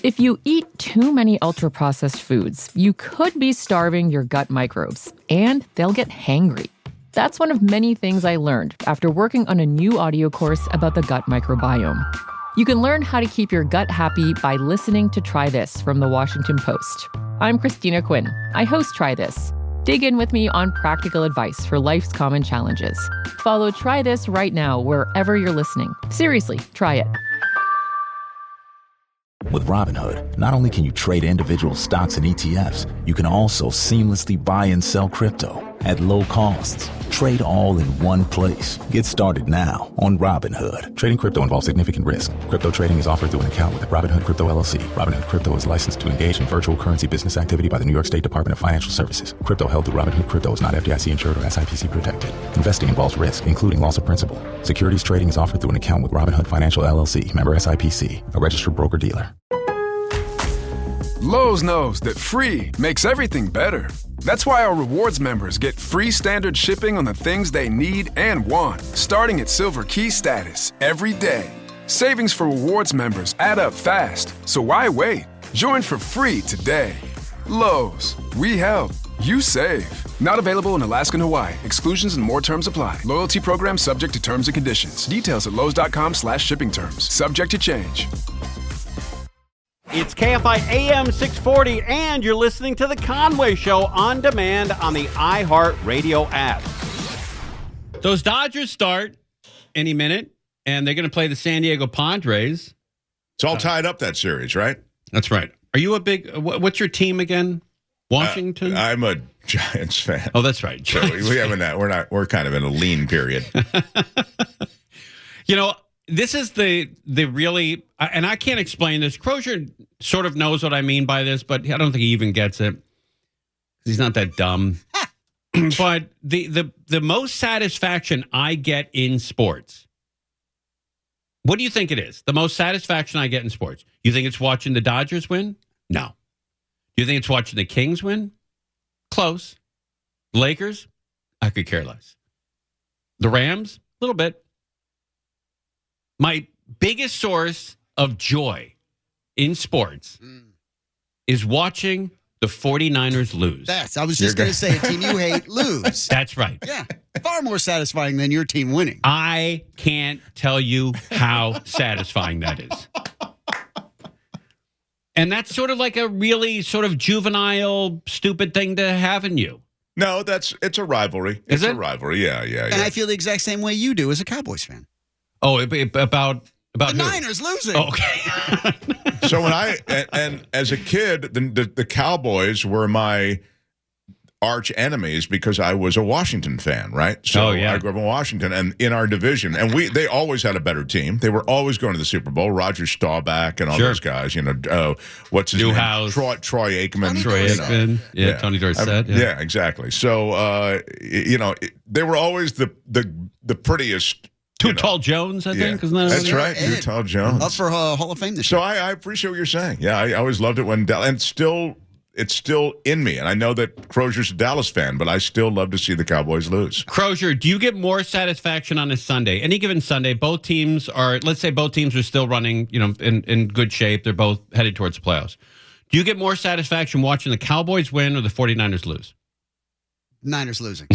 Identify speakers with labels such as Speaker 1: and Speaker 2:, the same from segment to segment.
Speaker 1: If you eat too many ultra-processed foods, you could be starving your gut microbes, and they'll get hangry. That's one of many things I learned after working on a new audio course about the gut microbiome. You can learn how to keep your gut happy by listening to Try This from the Washington Post. I'm Christina Quinn. I host Try This. Dig in with me on practical advice for life's common challenges. Follow Try This right now wherever you're listening. Seriously, try it.
Speaker 2: With Robinhood, not only can you trade individual stocks and ETFs, you can also seamlessly buy and sell crypto at low costs. Trade all in one place. Get started now on Robinhood. Trading crypto involves significant risk. Crypto trading is offered through an account with Robinhood Crypto LLC. Robinhood Crypto is licensed to engage in virtual currency business activity by the New York State Department of Financial Services. Crypto held through Robinhood Crypto is not FDIC insured or SIPC protected. Investing involves risk, including loss of principal. Securities trading is offered through an account with Robinhood Financial LLC, member SIPC, a registered broker-dealer.
Speaker 3: Lowe's knows that free makes everything better. That's why our rewards members get free standard shipping on the things they need and want, starting at Silver Key status every day. Savings for rewards members add up fast, so why wait? Join for free today. Lowe's, we help, you save. Not available in Alaska and Hawaii. Exclusions and more terms apply. Loyalty program subject to terms and conditions. Details at lowes.com/shipping terms. Subject to change.
Speaker 4: It's KFI AM 640, and you're listening to The Conway Show on demand on the iHeartRadio app. Those Dodgers start any minute, and they're going to play the San Diego Padres.
Speaker 5: It's all tied up, that series, right?
Speaker 4: That's right. Are you a big, what's your team again? Washington?
Speaker 5: I'm a Giants fan.
Speaker 4: Oh, that's right.
Speaker 5: So we haven't, we're kind of in a lean period.
Speaker 4: You know, this is the really, and I can't explain this. Crozier sort of knows what I mean by this, but I don't think he even gets it. He's not that dumb. But the most satisfaction I get in sports, what do you think it is? The most satisfaction I get in sports. You think it's watching the Dodgers win? No. You think it's watching the Kings win? Close. Lakers? I could care less. The Rams? A little bit. My biggest source of joy in sports is watching the 49ers lose.
Speaker 6: I was just going to say, a team you hate lose.
Speaker 4: That's right.
Speaker 6: Yeah. Far more satisfying than your team winning.
Speaker 4: I can't tell you how satisfying that is. And that's sort of like a really sort of juvenile, stupid thing to have in you.
Speaker 5: No, it's a rivalry.
Speaker 4: Is it?
Speaker 5: A rivalry, yeah.
Speaker 6: And I feel the exact same way you do as a Cowboys fan.
Speaker 4: Oh, about
Speaker 6: the
Speaker 4: who?
Speaker 6: Niners losing.
Speaker 4: Oh, okay.
Speaker 5: So when and as a kid, the Cowboys were my arch enemies because I was a Washington fan, right? So I grew up in Washington and in our division, and they always had a better team. They were always going to the Super Bowl. Roger Staubach and all those guys. You know, what's his
Speaker 4: Newhouse.
Speaker 5: name? Troy Aikman.
Speaker 4: Troy Aikman. Yeah, Tony Dorsett.
Speaker 5: Yeah, exactly. So they were always the prettiest.
Speaker 4: Too Tall Jones, I think. Isn't that
Speaker 5: That's right. Too Tall Jones.
Speaker 6: Up for Hall of Fame this year.
Speaker 5: So I appreciate what you're saying. Yeah, I always loved it when and it's still in me. And I know that Crozier's a Dallas fan, but I still love to see the Cowboys lose.
Speaker 4: Crozier, do you get more satisfaction on a Sunday? Any given Sunday, both teams are still running, in good shape. They're both headed towards the playoffs. Do you get more satisfaction watching the Cowboys win or the 49ers lose?
Speaker 6: Niners losing.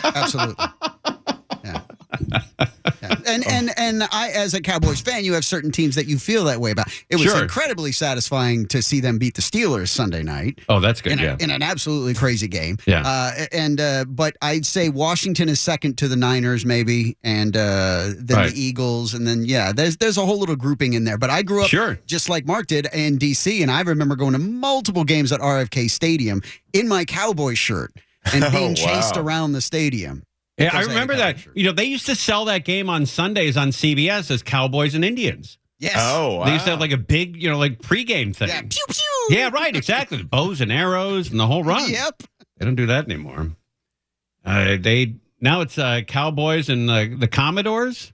Speaker 6: Absolutely. Yeah. And I, as a Cowboys fan, you have certain teams that you feel that way about. It was incredibly satisfying to see them beat the Steelers Sunday night.
Speaker 4: Oh, that's good.
Speaker 6: In an absolutely crazy game.
Speaker 4: Yeah.
Speaker 6: But I'd say Washington is second to the Niners, maybe, and then the Eagles, and then there's a whole little grouping in there. But I grew up just like Mark did in D.C., and I remember going to multiple games at RFK Stadium in my Cowboy shirt and being chased around the stadium.
Speaker 4: Yeah, I remember that. They used to sell that game on Sundays on CBS as Cowboys and Indians.
Speaker 6: Yes.
Speaker 5: Oh, wow.
Speaker 4: They used to have like a big, like pregame thing.
Speaker 6: Yeah, pew, pew.
Speaker 4: Yeah, right, exactly. The bows and arrows and the whole run.
Speaker 6: Yep.
Speaker 4: They don't do that anymore. Now it's Cowboys and the Commodores.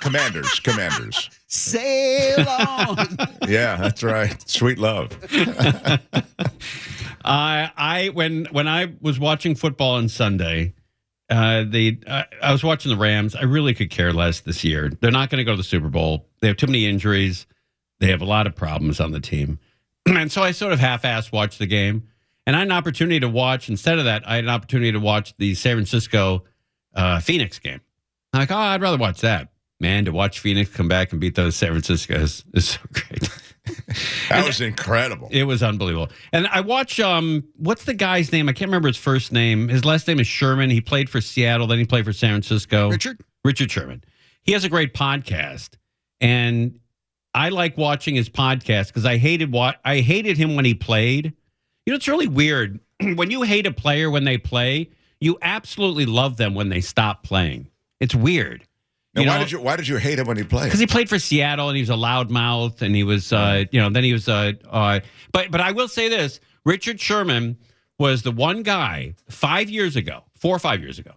Speaker 5: Commanders.
Speaker 6: Sail on.
Speaker 5: Yeah, that's right. Sweet love.
Speaker 4: When I was watching football on Sunday, I was watching the Rams. I really could care less this year. They're not going to go to the Super Bowl. They have too many injuries. They have a lot of problems on the team. And so I sort of half-assed watched the game. And I had an opportunity to watch, instead of that, I had an opportunity to watch the San Francisco Phoenix game. I'm like, I'd rather watch that. Man, to watch Phoenix come back and beat those San Francisco is so great.
Speaker 5: That was incredible.
Speaker 4: It was unbelievable. And I watch, what's the guy's name? I can't remember his first name. His last name is Sherman. He played for Seattle, then he played for San Francisco. Richard Sherman. He has a great podcast. And I like watching his podcast because I hated him when he played. You know, it's really weird. When you hate a player when they play, you absolutely love them when they stop playing. It's weird.
Speaker 5: Now, why did you hate him when he played?
Speaker 4: Because he played for Seattle and he was a loudmouth and he was, then he was, but I will say this, Richard Sherman was the one guy 4 or 5 years ago.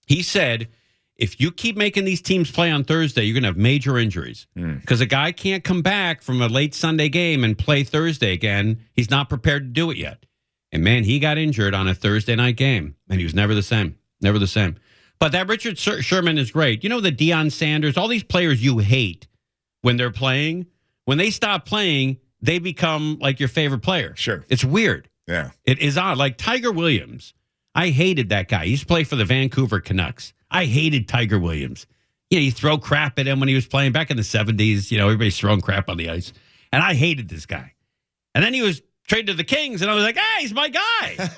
Speaker 4: He said, if you keep making these teams play on Thursday, you're going to have major injuries because a guy can't come back from a late Sunday game and play Thursday again. He's not prepared to do it yet. And man, he got injured on a Thursday night game and he was never the same. But that Richard Sherman is great. You know, the Deion Sanders, all these players you hate when they're playing, when they stop playing, they become like your favorite player.
Speaker 5: Sure.
Speaker 4: It's weird.
Speaker 5: Yeah.
Speaker 4: It is odd. Like Tiger Williams. I hated that guy. He used to play for the Vancouver Canucks. I hated Tiger Williams. You know, you throw crap at him when he was playing back in the 70s. You know, everybody's throwing crap on the ice. And I hated this guy. And then he was traded to the Kings, and I was like, hey, he's my guy.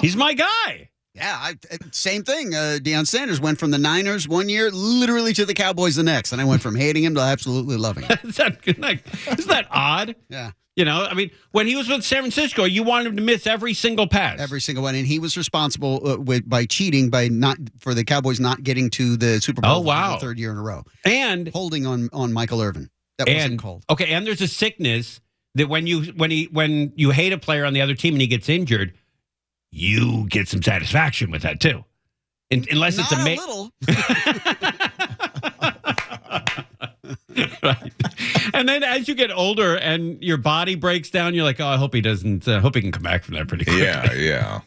Speaker 4: He's my guy.
Speaker 6: Yeah, same thing. Deion Sanders went from the Niners one year literally to the Cowboys the next, and I went from hating him to absolutely loving him.
Speaker 4: Isn't that odd?
Speaker 6: Yeah.
Speaker 4: You know, I mean, when he was with San Francisco, you wanted him to miss every single pass.
Speaker 6: Every single one. And he was responsible by cheating for the Cowboys not getting to the Super Bowl for the third year in a row.
Speaker 4: And
Speaker 6: holding on Michael Irvin. That wasn't called.
Speaker 4: Okay, and there's a sickness that when you hate a player on the other team and he gets injured, you get some satisfaction with that too. Unless
Speaker 6: not
Speaker 4: it's
Speaker 6: a little.
Speaker 4: Right. And then as you get older and your body breaks down, you're like, I hope he doesn't. Hope he can come back from that pretty quickly.
Speaker 5: Yeah.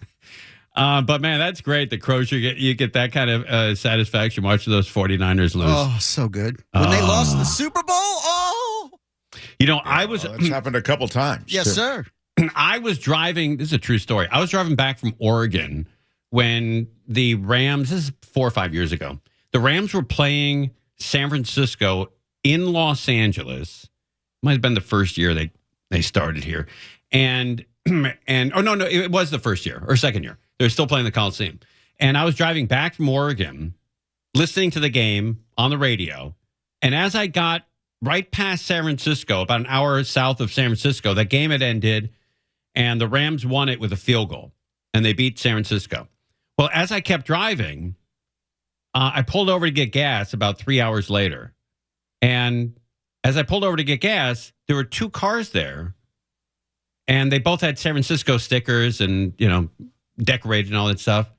Speaker 4: But man, that's great. The Crozier, you get that kind of satisfaction watching those 49ers lose.
Speaker 6: Oh, so good. When they lost the Super Bowl,
Speaker 4: You know, I was.
Speaker 5: That's happened a couple times.
Speaker 6: Yes, sir.
Speaker 4: I was driving. This is a true story. I was driving back from Oregon when the Rams, this is 4 or 5 years ago, the Rams were playing San Francisco in Los Angeles. Might have been the first year they started here. And it was the first year or second year. They were still playing the Coliseum. And I was driving back from Oregon, listening to the game on the radio. And as I got right past San Francisco, about an hour south of San Francisco, that game had ended, and the Rams won it with a field goal, and they beat San Francisco. Well, as I kept driving, I pulled over to get gas about 3 hours later. And as I pulled over to get gas, there were two cars there, and they both had San Francisco stickers and, you know, decorated and all that stuff.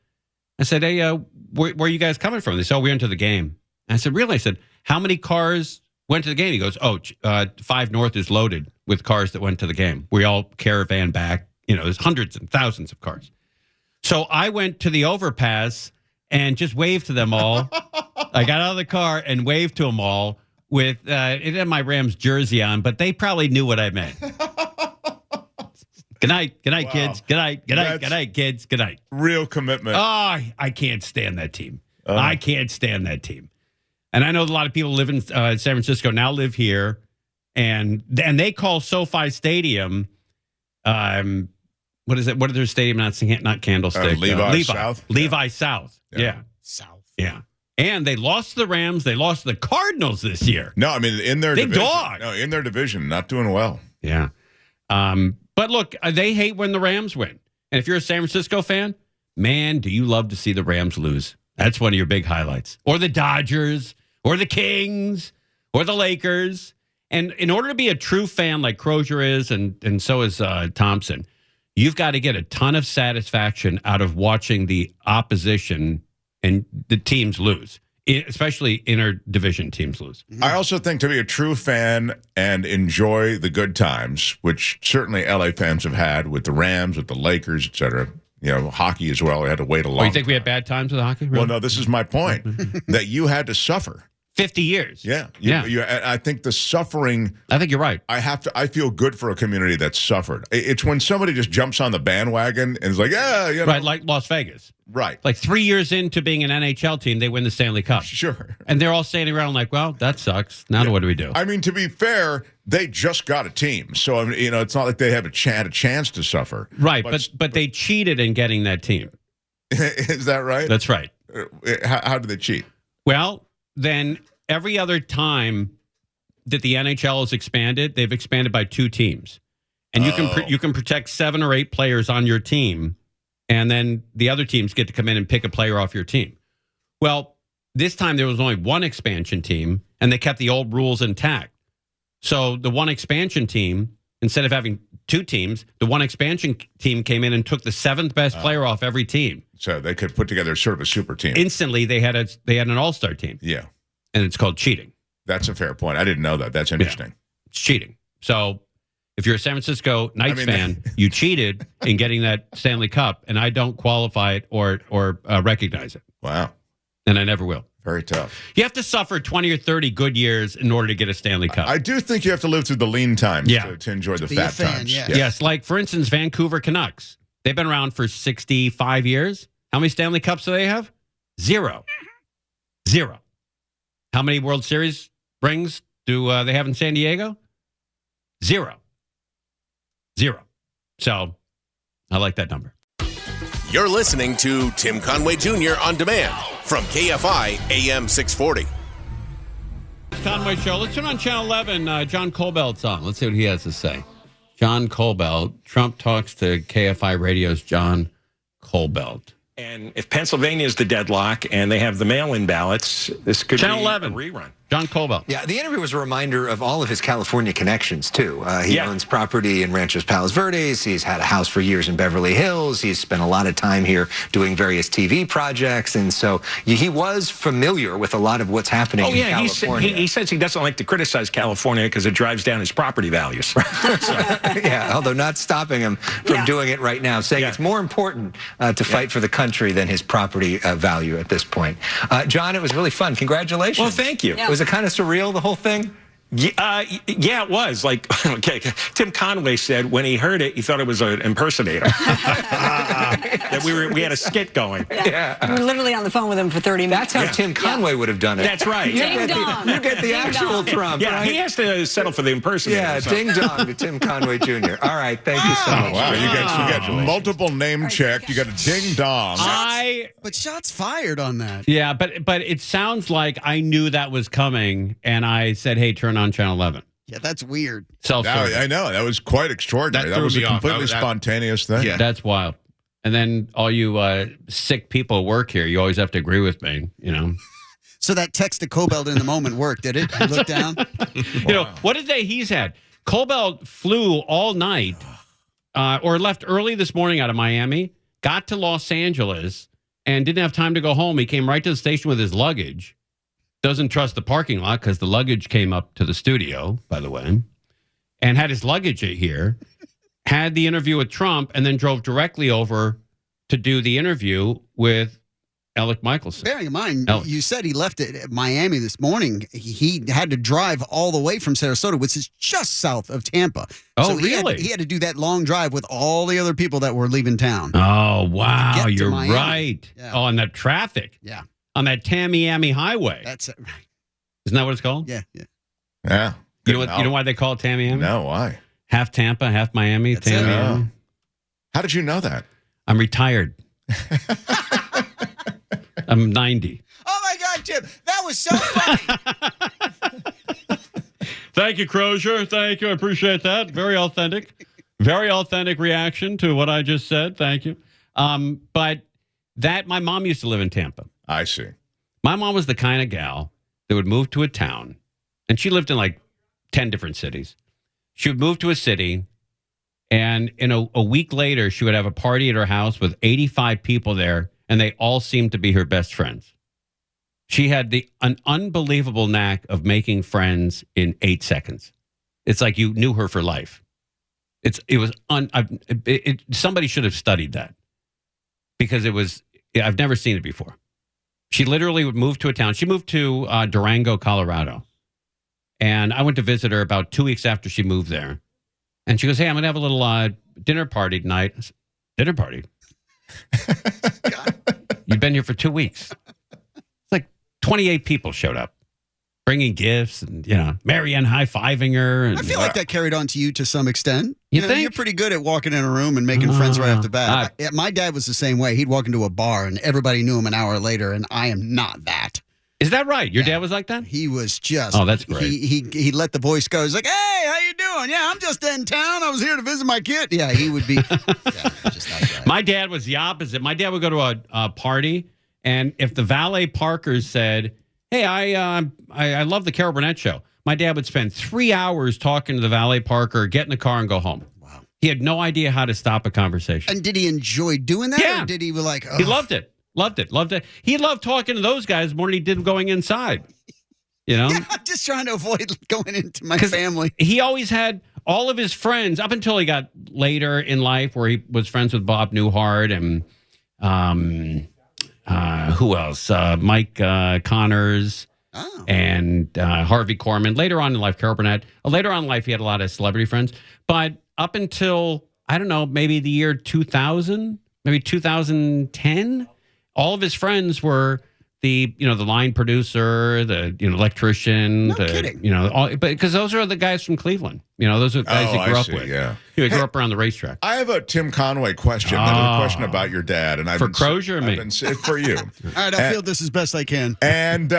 Speaker 4: I said, hey, where are you guys coming from? They said, we went to the game. And I said, really? I said, how many cars went to the game? He goes, 5 North is loaded with cars that went to the game. We all caravan back. You know, there's hundreds and thousands of cars. So I went to the overpass and just waved to them all. I got out of the car and waved to them all with, it had my Rams jersey on, but they probably knew what I meant. Good night, wow. Kids. Good night, kids. Good night.
Speaker 5: Real commitment.
Speaker 4: Oh, I can't stand that team. I can't stand that team. And I know a lot of people live in San Francisco now, live here, and they call SoFi Stadium, what is it? What is their stadium? Not Candlestick.
Speaker 5: Levi South.
Speaker 4: Levi South. Yeah.
Speaker 6: South.
Speaker 4: Yeah. And they lost to the Rams. They lost to the Cardinals this year.
Speaker 5: No, I mean in their
Speaker 4: big
Speaker 5: division.
Speaker 4: Dog.
Speaker 5: No, in their division, not doing well.
Speaker 4: Yeah. But look, they hate when the Rams win. And if you're a San Francisco fan, man, do you love to see the Rams lose? That's one of your big highlights. Or the Dodgers, or the Kings, or the Lakers. And in order to be a true fan like Crozier is, and so is Thompson, you've got to get a ton of satisfaction out of watching the opposition and the teams lose, especially inter-division teams lose.
Speaker 5: I also think to be a true fan and enjoy the good times, which certainly LA fans have had with the Rams, with the Lakers, et cetera. You know, hockey as well. We had to wait a long time.
Speaker 4: You think we had bad times with hockey? Really?
Speaker 5: Well, no, this is my point, that you had to suffer
Speaker 4: 50 years.
Speaker 5: Yeah. I think the suffering.
Speaker 4: I think you're right.
Speaker 5: I feel good for a community that's suffered. It's when somebody just jumps on the bandwagon and is like,
Speaker 4: Right, like Las Vegas.
Speaker 5: Right.
Speaker 4: Like 3 years into being an NHL team, they win the Stanley Cup.
Speaker 5: Sure.
Speaker 4: And they're all standing around like, well, that sucks. Now what do we do?
Speaker 5: I mean, to be fair, they just got a team. So, I mean, it's not like they have had a chance to suffer.
Speaker 4: Right, but they cheated in getting that team.
Speaker 5: Is that right?
Speaker 4: That's right.
Speaker 5: How did they cheat?
Speaker 4: Well, then every other time that the NHL has expanded, they've expanded by 2 teams. And you can protect 7 or 8 players on your team, and then the other teams get to come in and pick a player off your team. Well, this time there was only 1 expansion team, and they kept the old rules intact. So the 1 expansion team, instead of having 2 teams, the 1 expansion team came in and took the 7th best player off every team.
Speaker 5: So they could put together sort of a super team.
Speaker 4: Instantly, they had an all-star team.
Speaker 5: Yeah.
Speaker 4: And it's called cheating.
Speaker 5: That's a fair point. I didn't know that. That's interesting.
Speaker 4: Yeah. It's cheating. So if you're a San Francisco Knights fan, you cheated in getting that Stanley Cup, and I don't qualify it or recognize it.
Speaker 5: Wow.
Speaker 4: And I never will.
Speaker 5: Very tough.
Speaker 4: You have to suffer 20 or 30 good years in order to get a Stanley Cup.
Speaker 5: I do think you have to live through the lean times to enjoy the fat times.
Speaker 6: Yeah.
Speaker 4: Yes, like, for instance, Vancouver Canucks. They've been around for 65 years. How many Stanley Cups do they have? 0. How many World Series rings do they have in San Diego? 0. So I like that number.
Speaker 7: You're listening to Tim Conway Jr. on demand from KFI AM 640.
Speaker 4: Conway Show. Let's turn on Channel 11. John Kobylt's on. Let's see what he has to say. John Kobylt. Trump talks to KFI Radio's John Kobylt.
Speaker 8: And if Pennsylvania is the deadlock and they have the mail-in ballots, this could
Speaker 4: Channel
Speaker 8: be
Speaker 4: 11.
Speaker 8: a rerun.
Speaker 4: John Kobylt.
Speaker 9: Yeah, the interview was a reminder of all of his California connections, too. He owns property in Ranchos Palos Verdes. He's had a house for years in Beverly Hills. He's spent a lot of time here doing various TV projects. And so he was familiar with a lot of what's happening in California.
Speaker 8: He says he doesn't like to criticize California because it drives down his property values.
Speaker 9: Yeah, although not stopping him from doing it right now, saying it's more important to fight for the country than his property value at this point. John, it was really fun. Congratulations.
Speaker 8: Well, thank you.
Speaker 9: Yeah. Was it kind of surreal, the whole thing?
Speaker 8: Yeah, it was. Like, okay, Tim Conway said when he heard it, he thought it was an impersonator. That we had a skit going.
Speaker 9: Yeah.
Speaker 10: We were literally on the phone with him for 30 minutes.
Speaker 9: That's how Tim Conway would have done it.
Speaker 8: That's right.
Speaker 9: You get the actual Trump,
Speaker 8: right? He has to settle for the impersonator.
Speaker 9: Yeah, ding dong to Tim Conway Jr. All right, thank you so much.
Speaker 5: Wow, you got multiple name checked. You got a ding dong.
Speaker 6: But shots fired on that.
Speaker 4: Yeah, but it sounds like I knew that was coming, and I said, hey, turn on Channel 11.
Speaker 6: Yeah, that's weird.
Speaker 5: I know. That was quite extraordinary. That was a completely spontaneous thing.
Speaker 4: Yeah. That's wild. And then all you sick people who work here, you always have to agree with me, you know.
Speaker 6: So that text to Kobylt in the moment worked, did it? You look down?
Speaker 4: You know, what a day he's had. Kobylt flew all night or left early this morning out of Miami, got to Los Angeles, and didn't have time to go home. He came right to the station with his luggage. Doesn't trust the parking lot because the luggage came up to the studio, by the way, and had his luggage here, had the interview with Trump, and then drove directly over to do the interview with Alec Michelson.
Speaker 6: Bearing in mind, you said he left at Miami this morning. He had to drive all the way from Sarasota, which is just south of Tampa.
Speaker 4: Oh,
Speaker 6: so
Speaker 4: really?
Speaker 6: He had to do that long drive with all the other people that were leaving town.
Speaker 4: Oh, wow. You're right.
Speaker 6: Yeah.
Speaker 4: Oh, and that traffic.
Speaker 6: Yeah.
Speaker 4: On that Tamiami Highway.
Speaker 6: That's it.
Speaker 4: Isn't that what it's called?
Speaker 6: Yeah.
Speaker 4: You know why they call it Tamiami?
Speaker 5: No, why?
Speaker 4: Half Tampa, half Miami.
Speaker 6: That's
Speaker 4: Tamiami.
Speaker 5: How did you know that?
Speaker 4: I'm retired. I'm 90.
Speaker 6: Oh, my God, Jim. That was so funny.
Speaker 4: Thank you, Crozier. Thank you. I appreciate that. Very authentic. Very authentic reaction to what I just said. Thank you. But my mom used to live in Tampa.
Speaker 5: I see.
Speaker 4: My mom was the kind of gal that would move to a town, and she lived in like 10 different cities. She would move to a city, and in a week later, she would have a party at her house with 85 people there, and they all seemed to be her best friends. She had an unbelievable knack of making friends in 8 seconds. It's like you knew her for life. Somebody should have studied that because I've never seen it before. She literally would move to a town. She moved to Durango, Colorado. And I went to visit her about 2 weeks after she moved there. And she goes, hey, I'm going to have a little dinner party tonight. I said, dinner party? You've been here for 2 weeks. It's like 28 people showed up, bringing gifts and, Marianne high-fiving her. And,
Speaker 6: I feel like that carried on to you to some extent.
Speaker 4: You think?
Speaker 6: You're pretty good at walking in a room and making friends right off the bat. My dad was the same way. He'd walk into a bar and everybody knew him an hour later, and I am not that.
Speaker 4: Is that right? Your dad was like that?
Speaker 6: He was just...
Speaker 4: Oh, that's great.
Speaker 6: He let the voice go. He's like, hey, how you doing? Yeah, I'm just in town. I was here to visit my kid. Yeah, he would be... just that guy.
Speaker 4: My dad was the opposite. My dad would go to a party, and if the valet parkers said, hey, I love the Carol Burnett show, my dad would spend 3 hours talking to the valet parker, get in the car, and go home.
Speaker 6: Wow.
Speaker 4: He had no idea how to stop a conversation.
Speaker 6: And did he enjoy doing that?
Speaker 4: Yeah.
Speaker 6: Or did he be like... Oh.
Speaker 4: He loved it. Loved it. He loved talking to those guys more than he did going inside.
Speaker 6: Yeah, I'm just trying to avoid going into my family.
Speaker 4: He always had all of his friends up until he got later in life where he was friends with Bob Newhart and who else? Mike Connors and Harvey Korman. Later on in life, Carol Burnett. Later on in life, he had a lot of celebrity friends. But up until, I don't know, maybe the year 2000, maybe 2010, all of his friends were the line producer, the electrician,
Speaker 6: kidding.
Speaker 4: but because those are the guys from Cleveland. Those are the guys he grew up with.
Speaker 5: Yeah,
Speaker 4: he grew up around the racetrack.
Speaker 5: I have a Tim Conway question. Another question about your dad, and
Speaker 4: for Crozier or me?
Speaker 5: For you.
Speaker 6: All right, I'll field this as best I can.
Speaker 5: And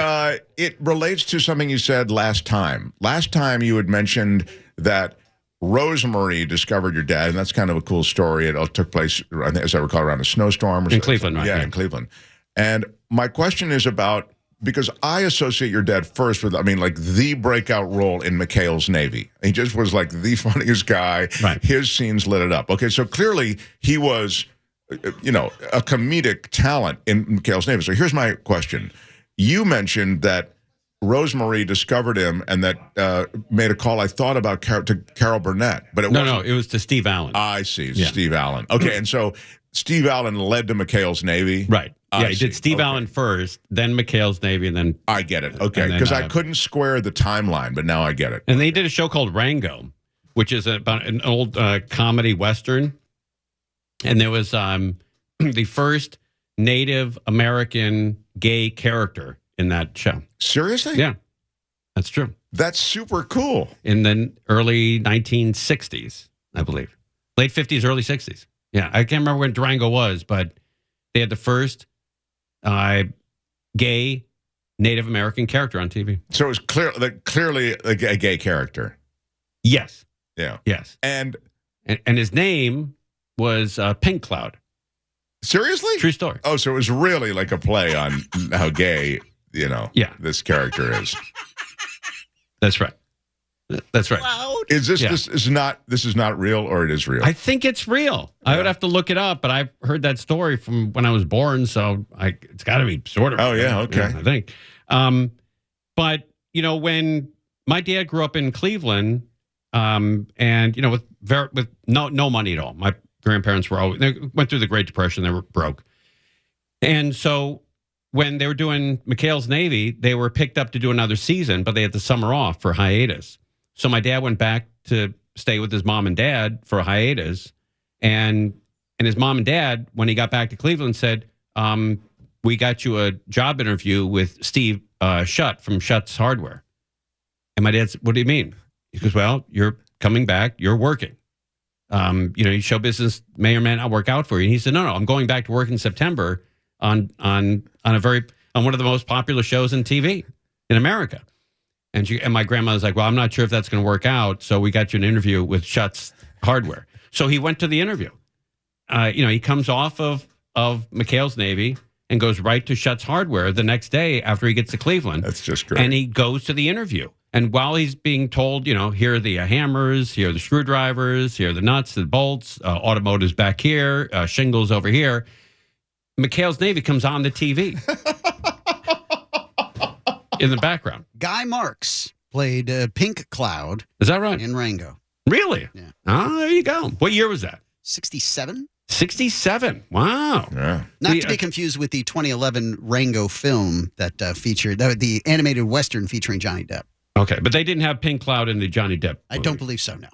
Speaker 5: it relates to something you said last time. Last time you had mentioned that Rosemary discovered your dad, and that's kind of a cool story. It all took place, as I recall, around a snowstorm.
Speaker 4: In Cleveland, right?
Speaker 5: Yeah, in Cleveland. And my question is about, because I associate your dad first with, the breakout role in McHale's Navy. He just was like the funniest guy.
Speaker 4: Right.
Speaker 5: His scenes lit it up. Okay, so clearly he was, a comedic talent in McHale's Navy. So here's my question. You mentioned that Rosemary discovered him and that made a call, I thought, about to Carol Burnett. But it wasn't.
Speaker 4: No, it was to Steve Allen.
Speaker 5: I see, Steve Allen. Okay, and so Steve Allen led to McHale's Navy.
Speaker 4: Right. Yeah, he did Steve Allen first, then McHale's Navy, and then...
Speaker 5: I get it. Okay, because I couldn't square the timeline, but now I get it.
Speaker 4: And they did a show called Rango, which is about an old comedy Western. And there was the first Native American gay character in that show.
Speaker 5: Seriously?
Speaker 4: Yeah, that's true.
Speaker 5: That's super cool.
Speaker 4: In the early 1960s, I believe. Late 50s, early 60s. Yeah, I can't remember when Durango was, but they had the first gay Native American character on TV.
Speaker 5: So it was clearly a gay character.
Speaker 4: Yes.
Speaker 5: Yeah.
Speaker 4: Yes.
Speaker 5: And
Speaker 4: his name was Pink Cloud.
Speaker 5: Seriously?
Speaker 4: True story.
Speaker 5: Oh, so it was really like a play on how gay, this character is.
Speaker 4: That's right. That's right.
Speaker 5: Is this is not real, or it is real?
Speaker 4: I think it's real. Yeah. I would have to look it up, but I've heard that story from when I was born, so it's got to be sort of.
Speaker 5: Oh yeah, okay.
Speaker 4: I think. But when my dad grew up in Cleveland, and with no money at all, my grandparents they went through the Great Depression. They were broke, and so when they were doing McHale's Navy, they were picked up to do another season, but they had the summer off for hiatus. So my dad went back to stay with his mom and dad for a hiatus. And his mom and dad, when he got back to Cleveland, said, we got you a job interview with Steve Shutt from Shutt's Hardware. And my dad said, what do you mean? He goes, well, you're coming back, you're working. Show business may or may not work out for you. And he said, no, I'm going back to work in September on one of the most popular shows on TV in America. And my grandma was like, well, I'm not sure if that's going to work out. So we got you an interview with Shutt's Hardware. So he went to the interview. He comes off of McHale's Navy and goes right to Shutt's Hardware the next day after he gets to Cleveland.
Speaker 5: That's just great.
Speaker 4: And he goes to the interview. And while he's being told, here are the hammers, here are the screwdrivers, here are the nuts, the bolts, automotive's back here, shingles over here, McHale's Navy comes on the TV. In the background.
Speaker 6: Guy Marks played Pink Cloud.
Speaker 4: Is that right?
Speaker 6: In Rango.
Speaker 4: Really?
Speaker 6: Yeah.
Speaker 4: Oh, there you go. What year was that?
Speaker 6: 67.
Speaker 4: 67. Wow.
Speaker 5: Yeah.
Speaker 6: Not to be confused with the 2011 Rango film that featured the animated Western featuring Johnny Depp.
Speaker 4: Okay, but they didn't have Pink Cloud in the Johnny Depp movie.
Speaker 6: I don't believe so, no.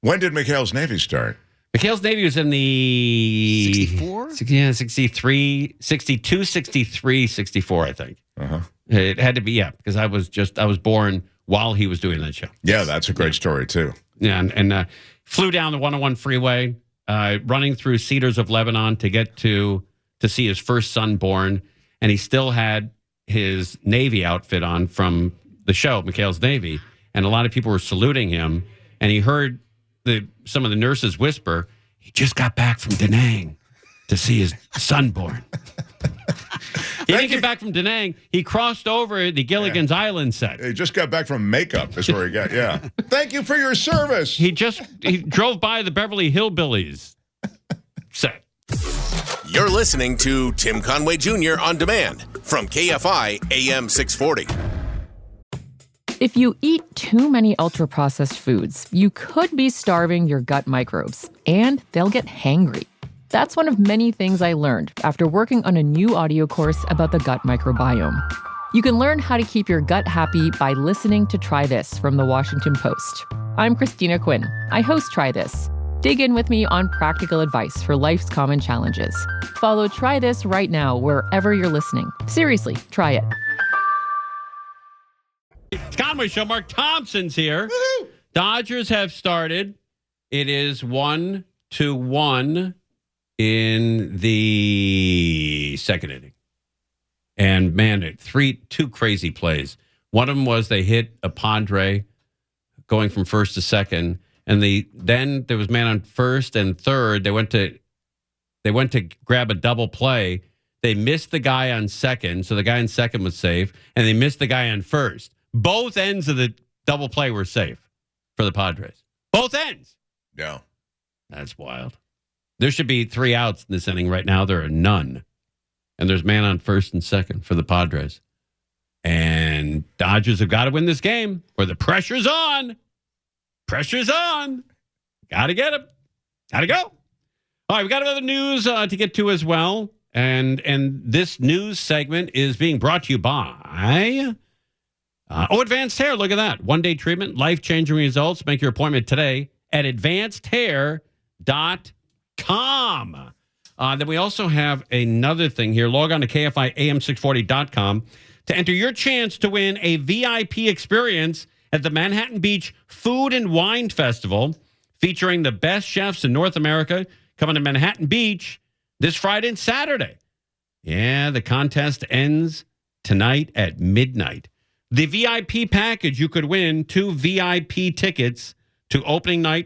Speaker 5: When did McHale's Navy start?
Speaker 4: McHale's Navy was in the
Speaker 6: 64?
Speaker 4: Yeah, 63, 62, 63, 64, I think.
Speaker 5: Uh-huh.
Speaker 4: It had to be, because I was born while he was doing that show.
Speaker 5: Yeah, that's a great story, too.
Speaker 4: Yeah, and flew down the 101 freeway, running through Cedars of Lebanon to get to see his first son born, and he still had his Navy outfit on from the show, McHale's Navy, and a lot of people were saluting him, and he heard some of the nurses whisper, he just got back from Da Nang to see his son born. He didn't get back from Da Nang. He crossed over the Gilligan's Island set.
Speaker 5: He just got back from makeup is where he got, yeah. Thank you for your service.
Speaker 4: He drove by the Beverly Hillbillies set.
Speaker 7: You're listening to Tim Conway Jr. on demand from KFI AM 640.
Speaker 1: If you eat too many ultra-processed foods, you could be starving your gut microbes, and they'll get hangry. That's one of many things I learned after working on a new audio course about the gut microbiome. You can learn how to keep your gut happy by listening to Try This from the Washington Post. I'm Christina Quinn. I host Try This. Dig in with me on practical advice for life's common challenges. Follow Try This right now wherever you're listening. Seriously, try it.
Speaker 4: It's Conway Show. Mark Thompson's here. Woo-hoo! Dodgers have started. It is 1-1 in the second inning. And, man, two crazy plays. One of them was they hit a Padre going from first to second. And then there was man on first and third. They went to grab a double play. They missed the guy on second, so the guy on second was safe. And they missed the guy on first. Both ends of the double play were safe for the Padres. Both ends.
Speaker 5: Yeah.
Speaker 4: That's wild. There should be 3 outs in this inning right now. There are none. And there's man on first and second for the Padres. And Dodgers have got to win this game or the pressure's on. Pressure's on. Got to get him. Got to go. All right, we got other news to get to as well. And this news segment is being brought to you by... Advanced Hair. Look at that. One-day treatment, life-changing results. Make your appointment today at advancedhair.com. Then we also have another thing here. Log on to KFIAM640.com to enter your chance to win a VIP experience at the Manhattan Beach Food and Wine Festival, featuring the best chefs in North America, coming to Manhattan Beach this Friday and Saturday. Yeah, the contest ends tonight at midnight. The VIP package, you could win 2 VIP tickets to opening night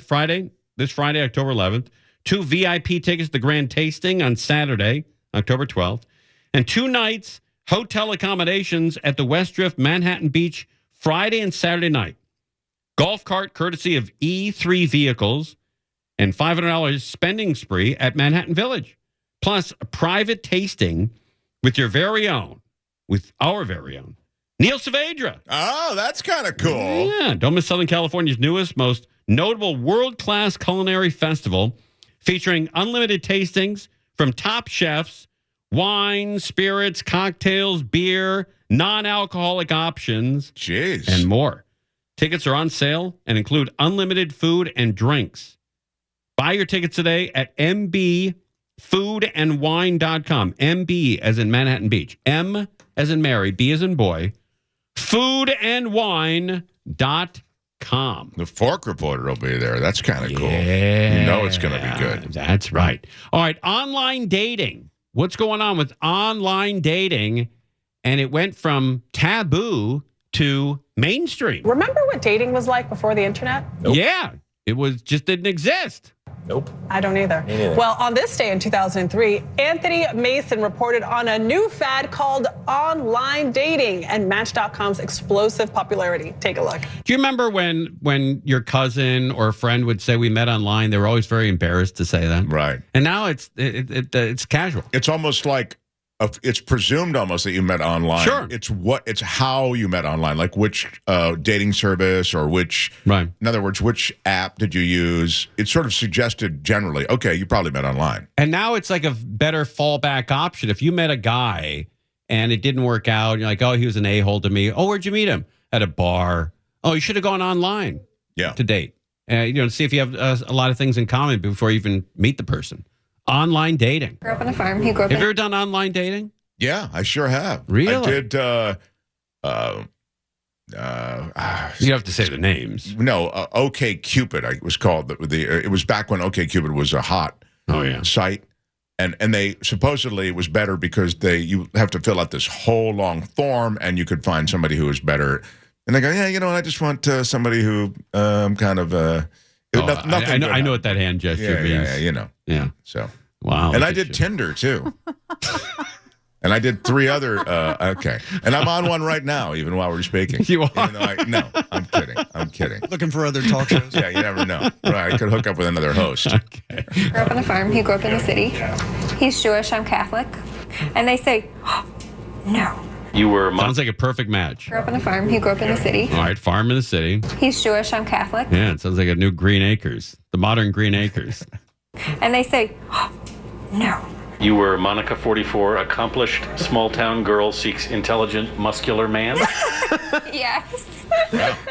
Speaker 4: this Friday, October 11th, 2 VIP tickets to Grand Tasting on Saturday, October 12th, and 2 nights hotel accommodations at the West Drift Manhattan Beach Friday and Saturday night. Golf cart courtesy of E3 Vehicles and $500 spending spree at Manhattan Village. Plus a private tasting with our very own, Neil Saavedra.
Speaker 5: Oh, that's kind of cool.
Speaker 4: Yeah. Don't miss Southern California's newest, most notable world-class culinary festival featuring unlimited tastings from top chefs, wine, spirits, cocktails, beer, non-alcoholic options, and more. Tickets are on sale and include unlimited food and drinks. Buy your tickets today at mbfoodandwine.com. MB as in Manhattan Beach. M as in Mary, B as in boy. foodandwine.com.
Speaker 5: The Fork Reporter will be there. That's kind of cool.
Speaker 4: Yeah,
Speaker 5: you know it's going to be good.
Speaker 4: That's right. All right, online dating. What's going on with online dating? And it went from taboo to mainstream.
Speaker 11: Remember what dating was like before the internet?
Speaker 4: Nope. Yeah, it was just didn't exist.
Speaker 11: Nope. I don't either. Me neither. Well, on this day in 2003, Anthony Mason reported on a new fad called online dating and Match.com's explosive popularity. Take a look.
Speaker 4: Do you remember when your cousin or a friend would say we met online? They were always very embarrassed to say that.
Speaker 5: Right.
Speaker 4: And now it's casual.
Speaker 5: It's almost like it's presumed almost that you met online.
Speaker 4: Sure.
Speaker 5: It's how you met online, like which dating service or which,
Speaker 4: right.
Speaker 5: In other words, which app did you use? It's sort of suggested generally, okay, you probably met online.
Speaker 4: And now it's like a better fallback option. If you met a guy and it didn't work out, you're like, oh, he was an a-hole to me. Oh, where'd you meet him? At a bar. Oh, you should have gone online to date. See if you have a lot of things in common before you even meet the person. Online dating.
Speaker 12: Grew up on a farm. He grew up.
Speaker 4: Have you ever done online dating?
Speaker 5: Yeah, I sure have.
Speaker 4: Really?
Speaker 5: I did.
Speaker 4: You have to say the names.
Speaker 5: No, OK Cupid. It was called. It was back when OK Cupid was a hot site, and they supposedly it was better because you have to fill out this whole long form, and you could find somebody who was better. And they go, yeah, I just want somebody who kind of.
Speaker 4: I know what that hand gesture means.
Speaker 5: Yeah. So
Speaker 4: wow.
Speaker 5: And I did Tinder too. And I did 3 other. Okay. And I'm on one right now, even while we're speaking.
Speaker 4: You are?
Speaker 5: No, I'm kidding.
Speaker 6: Looking for other talk shows.
Speaker 5: Yeah, you never know. Right, I could hook up with another host.
Speaker 4: Okay.
Speaker 12: Grew up on a farm. He grew up in the city. He's Jewish. I'm Catholic. And they say, oh, no.
Speaker 4: Sounds like a perfect match.
Speaker 12: Grew up on a farm. He grew up in the city.
Speaker 4: All right, farm in the city.
Speaker 12: He's Jewish. I'm Catholic.
Speaker 4: Yeah, it sounds like a new Green Acres, the modern Green Acres.
Speaker 12: And they say, oh, no.
Speaker 13: You were Monica 44, accomplished small-town girl seeks intelligent, muscular man?
Speaker 12: Yes.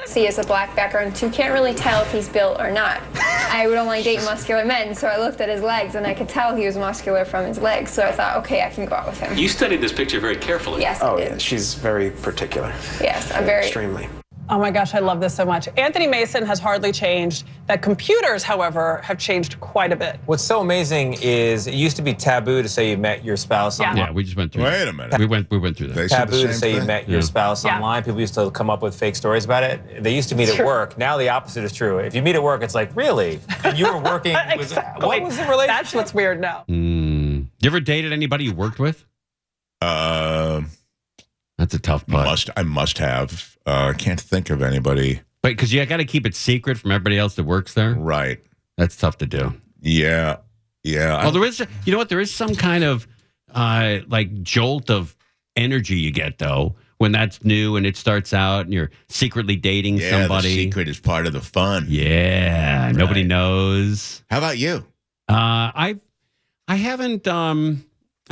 Speaker 12: So he has a black background, so you can't really tell if he's built or not. I would only date muscular men, so I looked at his legs, and I could tell he was muscular from his legs, so I thought, okay, I can go out with him.
Speaker 13: You studied this picture very carefully.
Speaker 12: Yes,
Speaker 14: Oh, yeah, she's very particular.
Speaker 12: Yes, I'm very...
Speaker 14: Extremely.
Speaker 11: Oh my gosh, I love this so much. Anthony Mason has hardly changed. That computers, however, have changed quite a bit.
Speaker 15: What's so amazing is it used to be taboo to say you met your spouse online.
Speaker 4: Yeah, we just went through
Speaker 5: Wait a minute.
Speaker 4: We went through that.
Speaker 15: Taboo to say you met your spouse online. People used to come up with fake stories about it. They used to meet at work. Now the opposite is true. If you meet at work, it's like, really? And you were working with...
Speaker 11: Exactly.
Speaker 15: What was the relationship?
Speaker 11: That's what's weird now.
Speaker 4: You ever dated anybody you worked with? That's a tough part.
Speaker 5: I must have. I can't think of anybody.
Speaker 4: But because you got to keep it secret from everybody else that works there.
Speaker 5: Right.
Speaker 4: That's tough to do.
Speaker 5: Yeah.
Speaker 4: Well, there is. You know what? There is some kind of like jolt of energy you get though when that's new and it starts out and you're secretly dating somebody.
Speaker 5: The secret is part of the fun.
Speaker 4: Yeah. Right. Nobody knows.
Speaker 5: How about you?
Speaker 4: I haven't. I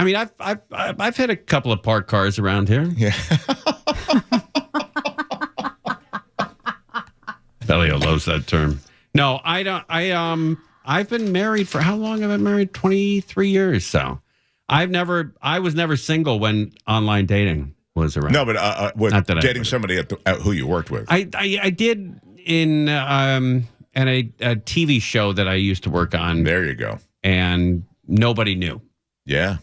Speaker 4: mean, I've had a couple of parked cars around here.
Speaker 5: Yeah.
Speaker 4: Elio loves that term. No, I don't. I've been married for how long have I been married? 23 years. So I was never single when online dating was around.
Speaker 5: No, but dating somebody at who you worked with.
Speaker 4: I did in a TV show that I used to work on.
Speaker 5: There you go.
Speaker 4: And nobody knew.
Speaker 5: Yeah.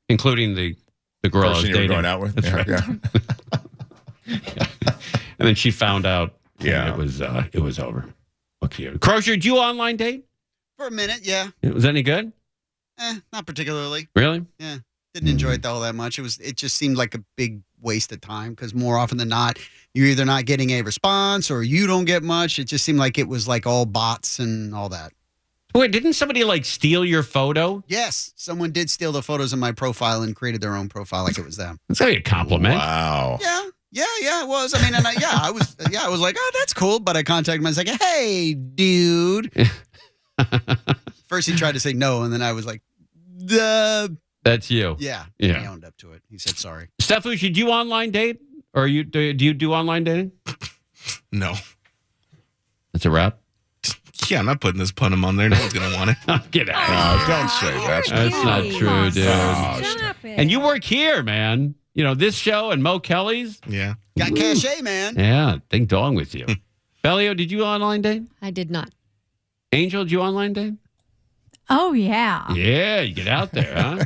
Speaker 4: Including the girl I was dating.
Speaker 5: You were going out with?
Speaker 4: That's right.
Speaker 5: Yeah.
Speaker 4: And then she found out.
Speaker 5: Yeah.
Speaker 4: It was over. Okay. Crozier, did you online date?
Speaker 6: For a minute, yeah.
Speaker 4: Was that any good?
Speaker 6: Not particularly.
Speaker 4: Really?
Speaker 6: Yeah. Didn't enjoy it all that much. It just seemed like a big waste of time because more often than not, you're either not getting a response or you don't get much. It just seemed like it was like all bots and all that.
Speaker 4: Wait, didn't somebody like steal your photo?
Speaker 6: Yes, someone did steal the photos of my profile and created their own profile like it was them.
Speaker 4: That's a compliment.
Speaker 5: Wow.
Speaker 6: Yeah, it was. I mean, and I was like, oh, that's cool. But I contacted him. I was like, hey, dude. First, he tried to say no, and then I was like,
Speaker 4: that's you.
Speaker 6: Yeah. He owned up to it. He said sorry.
Speaker 4: Stefan, did you online date, or do you do online dating?
Speaker 16: No.
Speaker 4: That's a wrap.
Speaker 16: Yeah, I'm not putting this pun on there. No one's going to want it.
Speaker 4: Get out.
Speaker 5: Don't say that.
Speaker 4: That's not true, dude.
Speaker 12: Stop it.
Speaker 4: And you work here, man. You know, this show and Mo Kelly's.
Speaker 16: Yeah.
Speaker 6: Got cachet, man.
Speaker 4: Yeah, ding dong with you. Bellio, did you online date?
Speaker 17: I did not.
Speaker 4: Angel, did you online date?
Speaker 17: Oh, yeah.
Speaker 4: Yeah, you get out there, huh?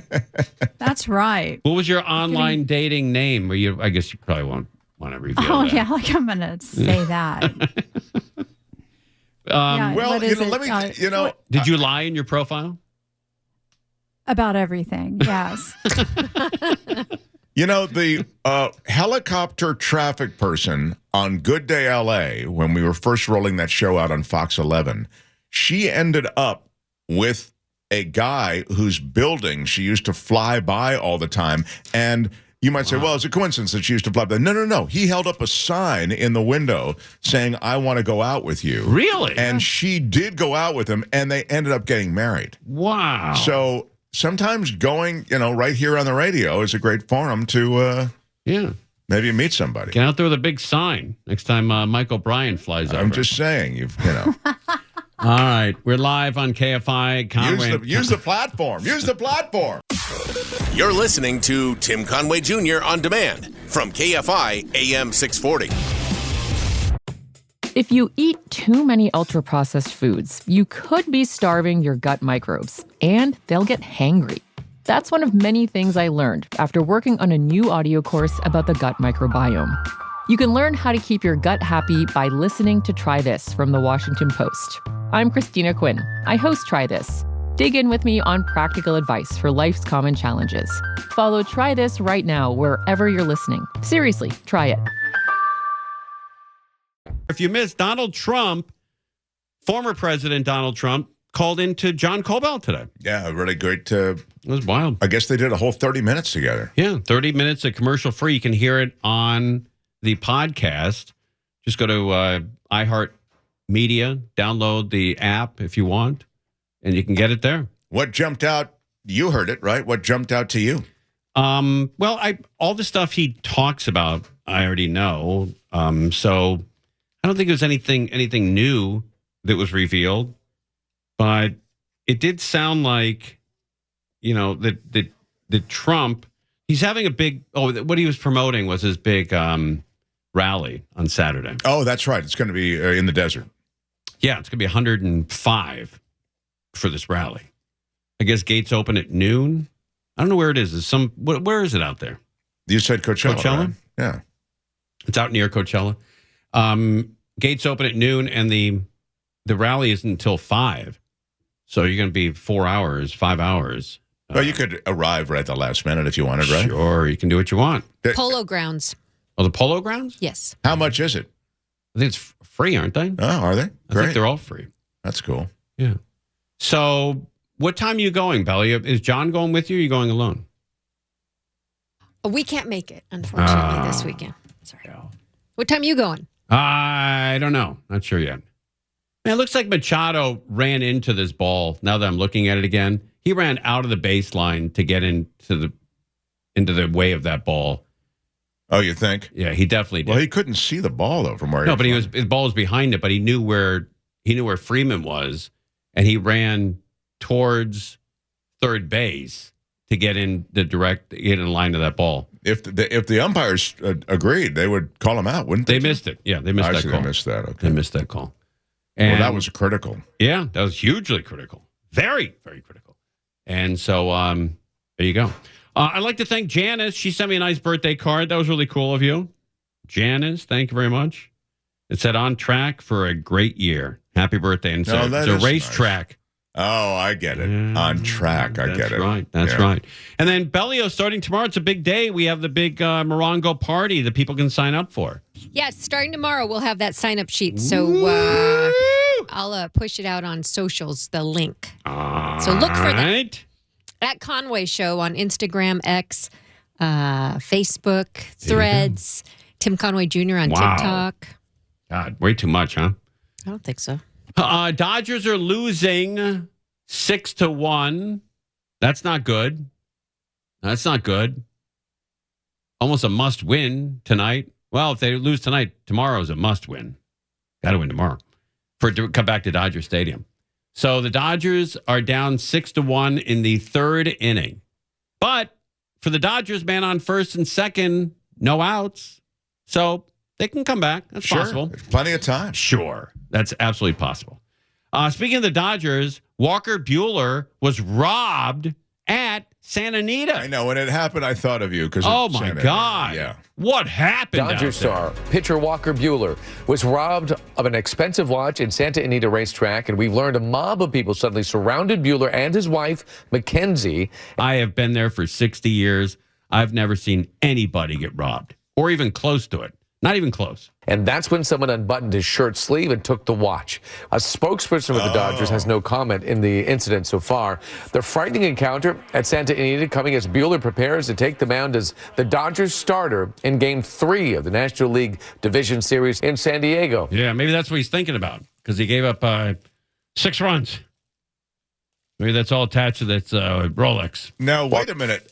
Speaker 17: That's right.
Speaker 4: What was your online dating name? I guess you probably won't want to reveal that.
Speaker 17: Yeah, like I'm going to say that.
Speaker 5: Well, let me,
Speaker 4: Did you lie in your profile?
Speaker 17: About everything, yes.
Speaker 5: The helicopter traffic person on Good Day LA, when we were first rolling that show out on Fox 11, she ended up with a guy whose building she used to fly by all the time. And you might say, well, it's a coincidence that she used to fly by. No. He held up a sign in the window saying, I want to go out with you.
Speaker 4: Really?
Speaker 5: And she did go out with him, and they ended up getting married.
Speaker 4: Wow.
Speaker 5: So sometimes going, right here on the radio is a great forum to maybe meet somebody.
Speaker 4: Get out there with a big sign next time Mike O'Brien flies over.
Speaker 5: I'm just saying,
Speaker 4: All right, we're live on KFI. Conway.
Speaker 5: Use the platform. Use the platform.
Speaker 7: You're listening to Tim Conway Jr. on demand from KFI AM 640.
Speaker 1: If you eat too many ultra-processed foods, you could be starving your gut microbes, and they'll get hangry. That's one of many things I learned after working on a new audio course about the gut microbiome. You can learn how to keep your gut happy by listening to Try This from the Washington Post. I'm Christina Quinn. I host Try This. Dig in with me on practical advice for life's common challenges. Follow Try This right now wherever you're listening. Seriously, try it.
Speaker 4: If you missed, Donald Trump, former President Donald Trump, called into John Kobylt today.
Speaker 5: Yeah, really great.
Speaker 4: It was wild.
Speaker 5: I guess they did a whole 30 minutes together.
Speaker 4: Yeah, 30 minutes of commercial free. You can hear it on the podcast. Just go to iHeartMedia, download the app if you want, and you can get it there.
Speaker 5: What jumped out? You heard it, right? What jumped out to you?
Speaker 4: Well, all the stuff he talks about, I already know. So I don't think there's anything new that was revealed, but it did sound like, that Trump, he's having a big, what he was promoting was his big rally on Saturday.
Speaker 5: Oh, that's right. It's going to be in the desert.
Speaker 4: Yeah, it's going to be 105 for this rally. I guess gates open at noon. I don't know where it is. Where is it out there?
Speaker 5: You said Coachella.
Speaker 4: Coachella?
Speaker 5: Right? Yeah.
Speaker 4: It's out near Coachella. Gates open at noon, and the rally isn't until 5. So you're going to be 5 hours.
Speaker 5: Well, you could arrive right at the last minute if you wanted, right?
Speaker 4: Sure, you can do what you want.
Speaker 18: Polo Grounds.
Speaker 4: Oh, the Polo Grounds?
Speaker 18: Yes.
Speaker 5: How much is it?
Speaker 4: I think it's free, aren't they?
Speaker 5: Oh, are they?
Speaker 4: I think they're all free.
Speaker 5: That's cool.
Speaker 4: Yeah. So what time are you going, Belly? Is John going with you, or are you going alone?
Speaker 18: We can't make it, unfortunately, this weekend. Sorry. No. What time are you going?
Speaker 4: I don't know. Not sure yet. Man, it looks like Machado ran into this ball. Now that I'm looking at it again, he ran out of the baseline to get into the way of that ball.
Speaker 5: Oh, you think?
Speaker 4: Yeah, he definitely did.
Speaker 5: Well, he couldn't see the ball though from where.
Speaker 4: No, but his ball was behind it. But he knew where Freeman was, and he ran towards third base to get in line to that ball.
Speaker 5: If the umpires agreed, they would call him out, wouldn't they?
Speaker 4: They missed it. Yeah, they missed that call.
Speaker 5: They missed that. Okay,
Speaker 4: they missed that call. And,
Speaker 5: well, that was critical.
Speaker 4: Yeah, that was hugely critical. Very, very critical. And so there you go. I'd like to thank Janice. She sent me a nice birthday card. That was really cool of you. Janice, thank you very much. It said, on track for a great year. Happy birthday. And it's a racetrack.
Speaker 5: Nice. Oh, I get it. On track. I get it.
Speaker 4: Right. That's right. And then Bellio starting tomorrow. It's a big day. We have the big Morongo party that people can sign up for.
Speaker 18: Yeah, starting tomorrow, we'll have that sign-up sheet. So I'll push it out on socials, the link. So look for that. At Conway Show on Instagram, X, Facebook, Threads, Tim Conway Jr. on TikTok.
Speaker 4: God, way too much, huh?
Speaker 18: I don't think so.
Speaker 4: Dodgers are losing 6-1. That's not good. Almost a must win tonight. Well, if they lose tonight, tomorrow's a must win. Got to win tomorrow to come back to Dodger Stadium. So the Dodgers are down 6-1 in the third inning. But for the Dodgers, man on first and second, no outs. So they can come back. That's possible.
Speaker 5: There's plenty of time.
Speaker 4: Sure. That's absolutely possible. Speaking of the Dodgers, Walker Buehler was robbed at Santa Anita.
Speaker 5: I know. When it happened, I thought of you.
Speaker 4: Oh, my God.
Speaker 5: Yeah.
Speaker 4: What happened?
Speaker 19: Dodger star, pitcher Walker Buehler, was robbed of an expensive watch in Santa Anita racetrack, and we've learned a mob of people suddenly surrounded Buehler and his wife, Mackenzie.
Speaker 4: I have been there for 60 years. I've never seen anybody get robbed, or even close to it. Not even close.
Speaker 19: And that's when someone unbuttoned his shirt sleeve and took the watch. A spokesperson with the Dodgers has no comment in the incident so far. The frightening encounter at Santa Anita coming as Buehler prepares to take the mound as the Dodgers starter in Game 3 of the National League Division Series in San Diego.
Speaker 4: Yeah, maybe that's what he's thinking about because he gave up 6 runs. Maybe that's all attached to that Rolex.
Speaker 5: Now, wait a minute.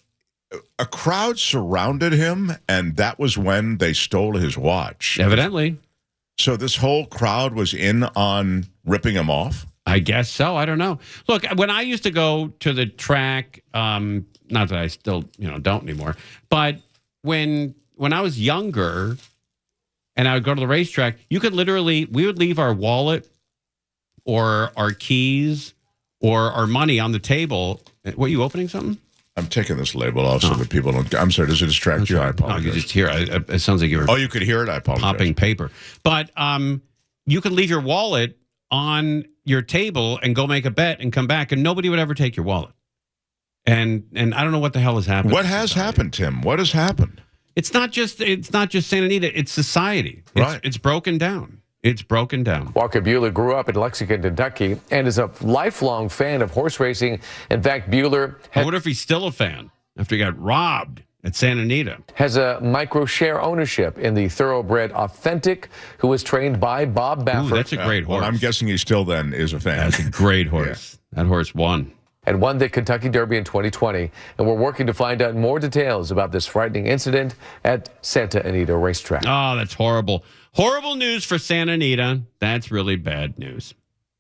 Speaker 5: A crowd surrounded him, and that was when they stole his watch.
Speaker 4: Evidently.
Speaker 5: So this whole crowd was in on ripping him off?
Speaker 4: I guess so. I don't know. Look, when I used to go to the track, not that I still don't anymore, but when I was younger and I would go to the racetrack, we would leave our wallet or our keys or our money on the table. What, you opening something?
Speaker 5: I'm taking this label off so that people don't. I'm sorry, does it distract you? I apologize.
Speaker 4: No, you just hear it. It sounds like you were.
Speaker 5: Oh, you could hear it. I apologize.
Speaker 4: Popping paper, but you could leave your wallet on your table and go make a bet and come back, and nobody would ever take your wallet. And I don't know what the hell has happened.
Speaker 5: What has happened, Tim? What has happened?
Speaker 4: It's not just Santa Anita. It's society.
Speaker 5: Right.
Speaker 4: It's broken down. It's broken down.
Speaker 19: Walker Buehler grew up in Lexington, Kentucky, and is a lifelong fan of horse racing. In fact, Buehler
Speaker 4: I wonder if he's still a fan after he got robbed at Santa Anita.
Speaker 19: Has a micro share ownership in the thoroughbred Authentic, who was trained by Bob Baffert.
Speaker 4: Ooh, that's a great horse.
Speaker 5: Well, I'm guessing he still then is a fan.
Speaker 4: That's a great horse. Yeah. That horse won.
Speaker 19: And won the Kentucky Derby in 2020. And we're working to find out more details about this frightening incident at Santa Anita Racetrack.
Speaker 4: Oh, that's horrible. Horrible news for Santa Anita. That's really bad news.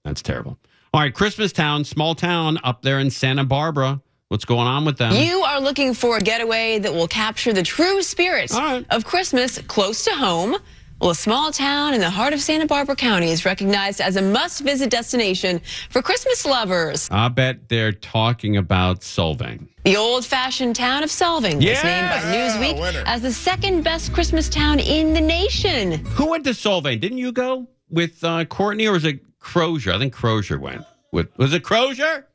Speaker 4: That's terrible. All right, Christmas Town, small town up there in Santa Barbara. What's going on with them?
Speaker 10: You are looking for a getaway that will capture the true spirit of Christmas close to home. Well, a small town in the heart of Santa Barbara County is recognized as a must-visit destination for Christmas lovers.
Speaker 4: I bet they're talking about Solvang.
Speaker 10: The old-fashioned town of Solvang was named by Newsweek as the second best Christmas town in the nation.
Speaker 4: Who went to Solvang? Didn't you go with Courtney, or was it Crozier? I think Crozier went. Was it Crozier?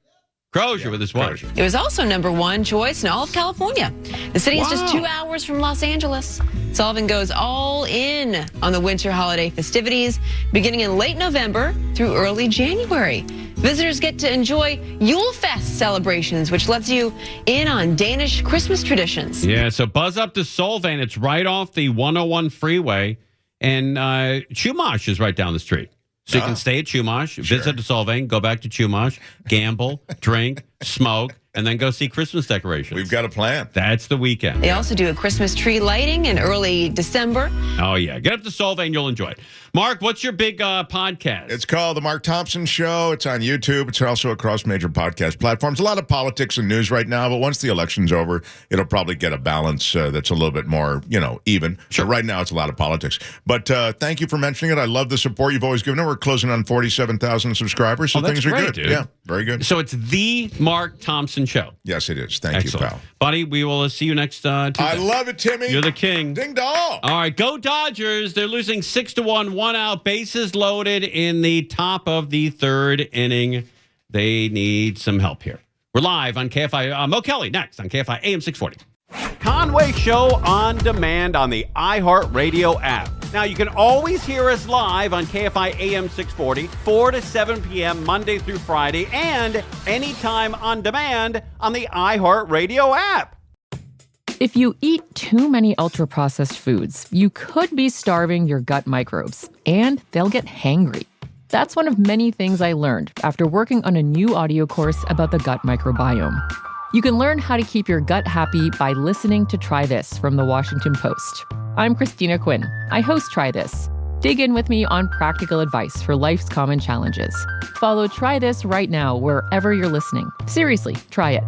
Speaker 4: Crozier with his wife.
Speaker 10: It was also #1 choice in all of California. The city is just 2 hours from Los Angeles. Solvang goes all in on the winter holiday festivities, beginning in late November through early January. Visitors get to enjoy Yule Fest celebrations, which lets you in on Danish Christmas traditions.
Speaker 4: Yeah, so buzz up to Solvang. It's right off the 101 freeway, and Chumash is right down the street. So you can stay at Chumash, visit the Solvang, go back to Chumash, gamble, drink, smoke, and then go see Christmas decorations.
Speaker 5: We've got a plan.
Speaker 4: That's the weekend.
Speaker 10: They also do a Christmas tree lighting in early December.
Speaker 4: Oh, yeah. Get up to Solvang, you'll enjoy it. Mark, what's your big podcast?
Speaker 5: It's called The Mark Thompson Show. It's on YouTube. It's also across major podcast platforms. A lot of politics and news right now, but once the election's over, it'll probably get a balance that's a little bit more, even. Sure. But right now, it's a lot of politics. But thank you for mentioning it. I love the support you've always given it. We're closing on 47,000 subscribers, so things are
Speaker 4: great,
Speaker 5: good.
Speaker 4: Dude.
Speaker 5: Yeah, very good.
Speaker 4: So it's The Mark Thompson Show.
Speaker 5: Yes, it is. Thank you, pal.
Speaker 4: Buddy, we will see you next Tuesday.
Speaker 5: I love it, Timmy.
Speaker 4: You're the king.
Speaker 5: Ding dong.
Speaker 4: All right, go Dodgers. They're losing 6-1, 1 out, bases loaded in the top of the third inning. They need some help here. We're live on KFI. Mo Kelly next on KFI AM 640. Conway Show on demand on the iHeartRadio app. Now, you can always hear us live on KFI AM 640, 4 to 7 p.m. Monday through Friday, and anytime on demand on the iHeartRadio app.
Speaker 1: If you eat too many ultra-processed foods, you could be starving your gut microbes, and they'll get hangry. That's one of many things I learned after working on a new audio course about the gut microbiome. You can learn how to keep your gut happy by listening to Try This from the Washington Post. I'm Christina Quinn. I host Try This. Dig in with me on practical advice for life's common challenges. Follow Try This right now wherever you're listening. Seriously, try it.